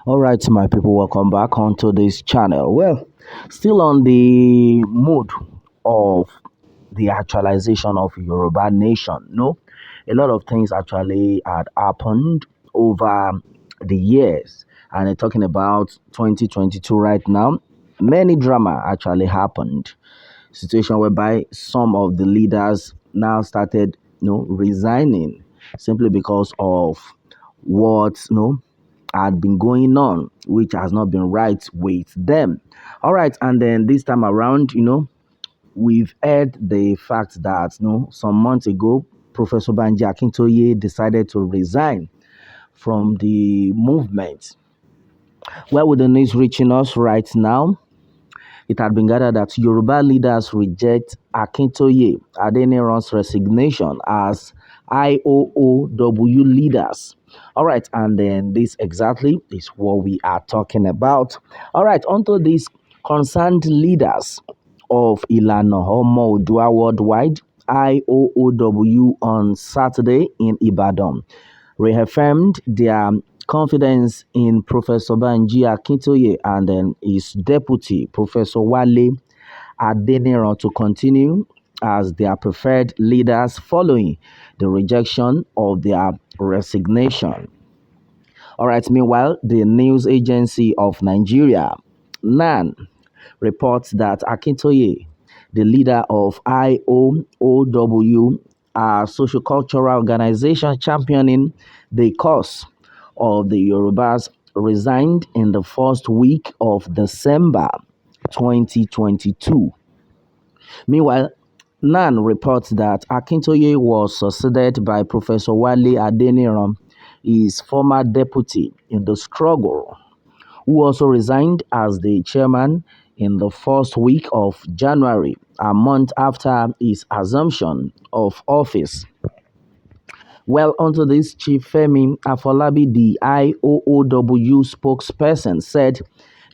All right, my people, welcome back onto this channel. Well, still on the mood of the actualization of Yoruba nation. No, a lot of things actually had happened over the years, and I'm talking about 2022 right now. Many drama actually happened. Situation whereby some of the leaders now started, resigning simply because of what, had been going on, which has not been right with them. All right, and then this time around, we've heard the fact that, some months ago, Professor Banji Akintoye decided to resign from the movement. Well, with the news reaching us right now, it had been gathered that Yoruba leaders reject Akintoye Adeniran'S resignation as IOOW leaders. All right, and then this exactly is what we are talking about. All right, onto these concerned leaders of Ilana Homo Odua Worldwide, IOOW, on Saturday in Ibadan reaffirmed their confidence in Professor Banji Akintoye and then his deputy, Professor Wale Adeniran, to continue as their preferred leaders following the rejection of their resignation. All right, meanwhile, the news agency of Nigeria, NAN, reports that Akintoye, the leader of IOOW, a social-cultural organization championing the cause of the Yorubas, resigned in the first week of December 2022. Meanwhile, NAN reports that Akintoye was succeeded by Professor Wale Adeniran, his former deputy in the struggle, who also resigned as the chairman in the first week of January, a month after his assumption of office. Well, onto this, Chief Femi Afolabi, the IOOW spokesperson, said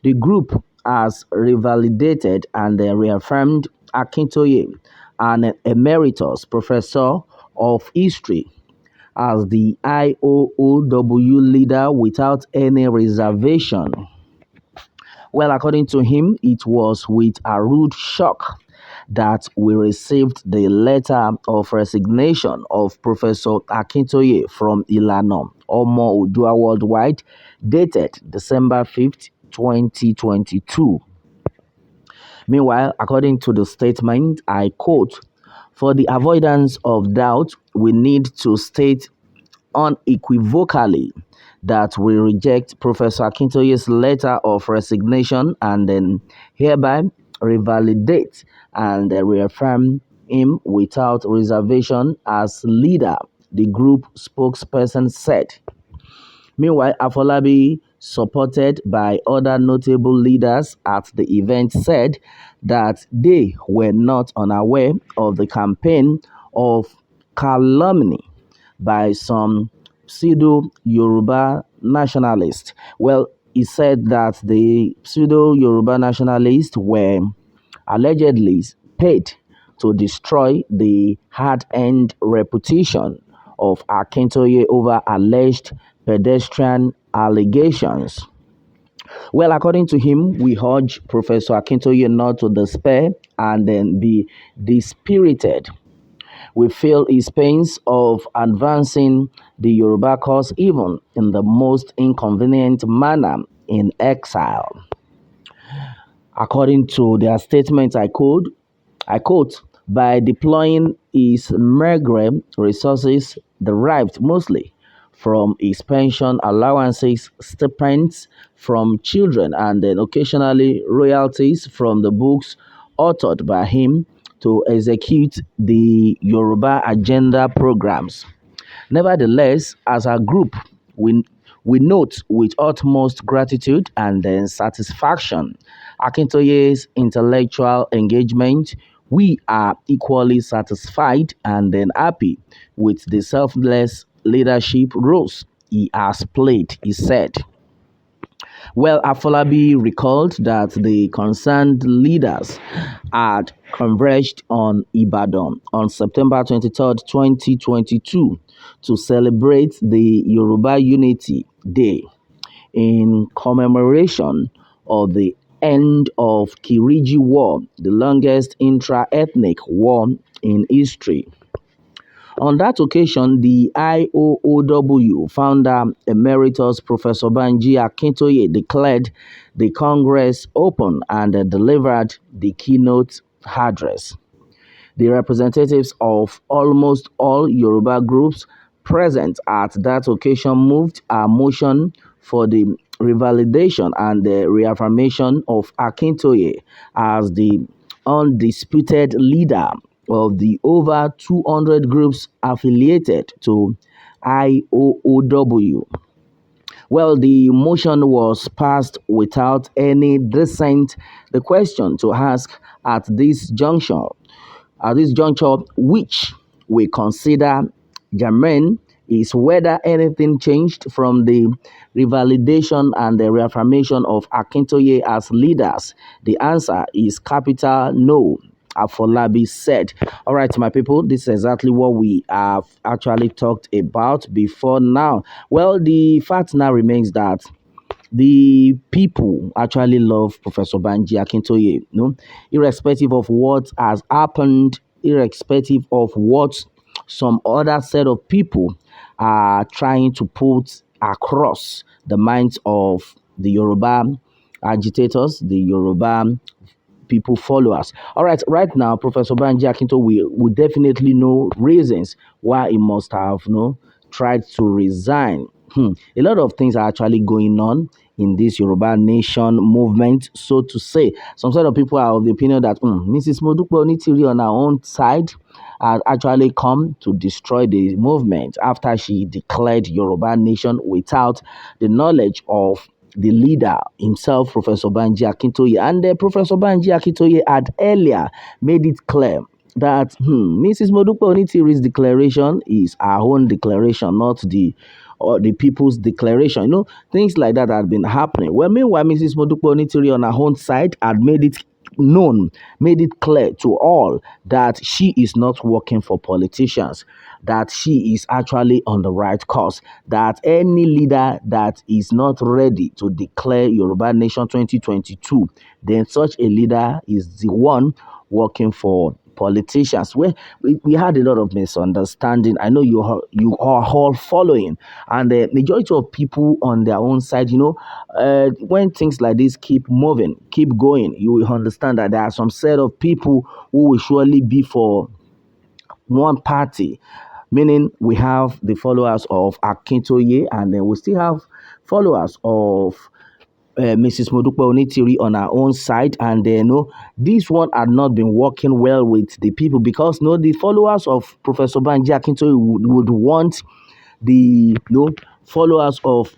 the group has revalidated and reaffirmed Akintoye, an emeritus professor of history, as the IOOW leader without any reservation. Well, according to him, it was with a rude shock that we received the letter of resignation of Professor Akintoye from Ilana Omo Odua Worldwide, dated December 5th, 2022. Meanwhile, according to the statement, I quote, "For the avoidance of doubt, we need to state unequivocally that we reject Professor Akintoye's letter of resignation and then hereby revalidate and reaffirm him without reservation as leader," the group spokesperson said. Meanwhile, Afolabi, supported by other notable leaders at the event, said that they were not unaware of the campaign of calumny by some pseudo Yoruba nationalists. Well, he said that the pseudo Yoruba nationalists were allegedly paid to destroy the hard-earned reputation of Akintoye over alleged pedestrian allegations. Well, according to him, we urge Professor Akintoye not to despair and then be dispirited. We feel his pains of advancing the Yoruba cause even in the most inconvenient manner in exile. According to their statement, I quote, by deploying his meagre resources derived mostly from his pension allowances, stipends from children, and then occasionally royalties from the books authored by him to execute the Yoruba agenda programs. Nevertheless, as a group, we note with utmost gratitude and then satisfaction Akintoye's intellectual engagement. We are equally satisfied and then happy with the selfless leadership roles he has played, he said. Well, Afolabi recalled that the concerned leaders had converged on Ibadan on September 23rd, 2022 to celebrate the Yoruba Unity Day. in commemoration of the end of Kiriji War, the longest intra-ethnic war in history. On that occasion, the IOOW founder emeritus Professor Banji Akintoye declared the Congress open and delivered the keynote address. The representatives of almost all Yoruba groups present at that occasion moved a motion for the revalidation and the reaffirmation of Akintoye as the undisputed leader of the over 200 groups affiliated to IOOW. Well, the motion was passed without any dissent. The question to ask at this juncture, which we consider germane, is whether anything changed from the revalidation and the reaffirmation of Akintoye as leaders. The answer is capital no. Afolabi said. All right, my people, this is exactly what we have actually talked about before now. Well, the fact now remains that the people actually love Professor Banji Akintoye, irrespective of what has happened, irrespective of what some other set of people are trying to put across the minds of the Yoruba agitators, the Yoruba people followers. All right, right now, Professor Banji Akinto will definitely know reasons why he must have tried to resign. A lot of things are actually going on in this Yoruba nation movement, so to say. Some sort of people are of the opinion that Mrs. Modupe Onitiri on her own side had actually come to destroy the movement after she declared Yoruba nation without the knowledge of the leader himself, Professor Banji Akintoye. And Professor Banji Akintoye had earlier made it clear that Mrs. Modupe Onitiri's declaration is her own declaration, not the people's declaration. Things like that had been happening. Well, meanwhile, Mrs. Modupe Onitiri on her own side had made it known, made it clear to all that she is not working for politicians, that she is actually on the right course, that any leader that is not ready to declare Yoruba Nation 2022, then such a leader is the one working for politicians. Where we had a lot of misunderstanding. I know you are all following, and the majority of people on their own side, when things like this keep moving, keep going, you will understand that there are some set of people who will surely be for one party, meaning we have the followers of Akintoye, and then we still have followers of Mrs. Modupe Onitiri on her own side, and this one had not been working well with the people because the followers of Professor Banji Akintoye would want the followers of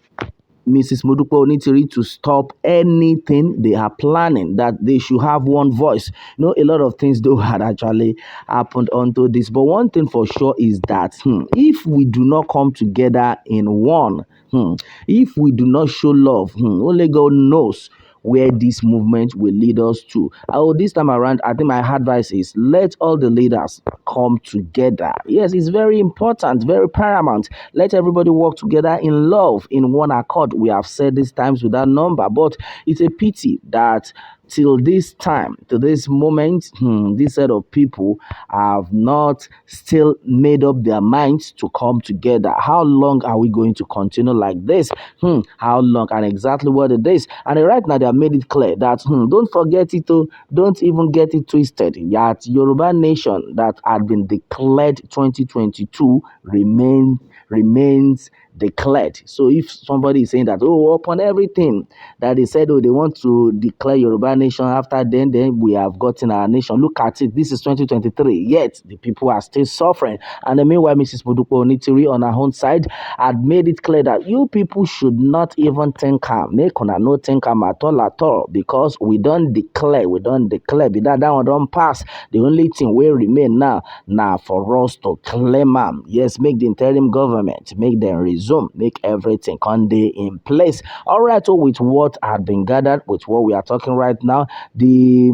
Mrs. Modupe Onitiri to stop anything they are planning, that they should have one voice. A lot of things though had actually happened onto this. But one thing for sure is that if we do not come together in one, if we do not show love, only God knows where this movement will lead us to. This time around, I think my advice is let all the leaders come together. Yes, it's very important, very paramount. Let everybody work together in love, in one accord. We have said this times without number, but it's a pity that till this time, to this moment, this set of people have not still made up their minds to come together. How long are we going to continue like this? How long, and exactly what it is? And right now, they have made it clear that don't forget it, don't even get it twisted. That Yoruba nation that had been declared 2022 remains declared. So if somebody is saying that, upon everything that they said, they want to declare Yoruba nation after then we have gotten our nation. Look at it. This is 2023. Yet the people are still suffering. And meanwhile, Mrs. Modupe Onitiri on her own side had made it clear that you people should not even think make una no think at all, because we don't declare. Be that one don't pass. The only thing will remain now for us to claim yes, make the interim government, make them resume, make everything conde in place. All right, so with what had been gathered, with what we are talking right now, the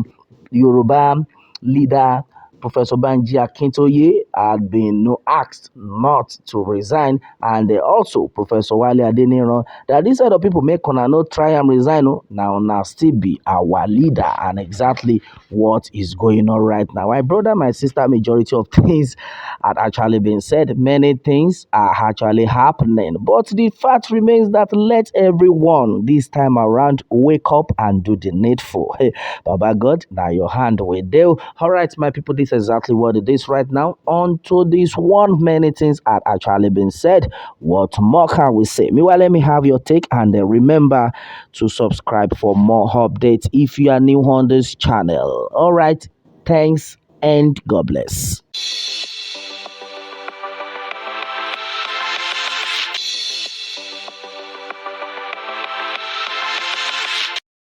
Yoruba leader Professor Banji Akintoye had been asked not to resign, and also Professor Wale Adeniran that this set of people make una no try and resign. Now still be our leader, and exactly what is going on right now. My brother, my sister, majority of things had actually been said. Many things are actually happening, but the fact remains that let everyone this time around wake up and do the needful. Hey, Baba God, now your hand will do. All right, my people, this is exactly what it is right now. On to this one, many things had actually been said. What more can we say? Meanwhile, let me have your take, and remember to subscribe for more updates if you are new on this channel. All right, thanks and God bless.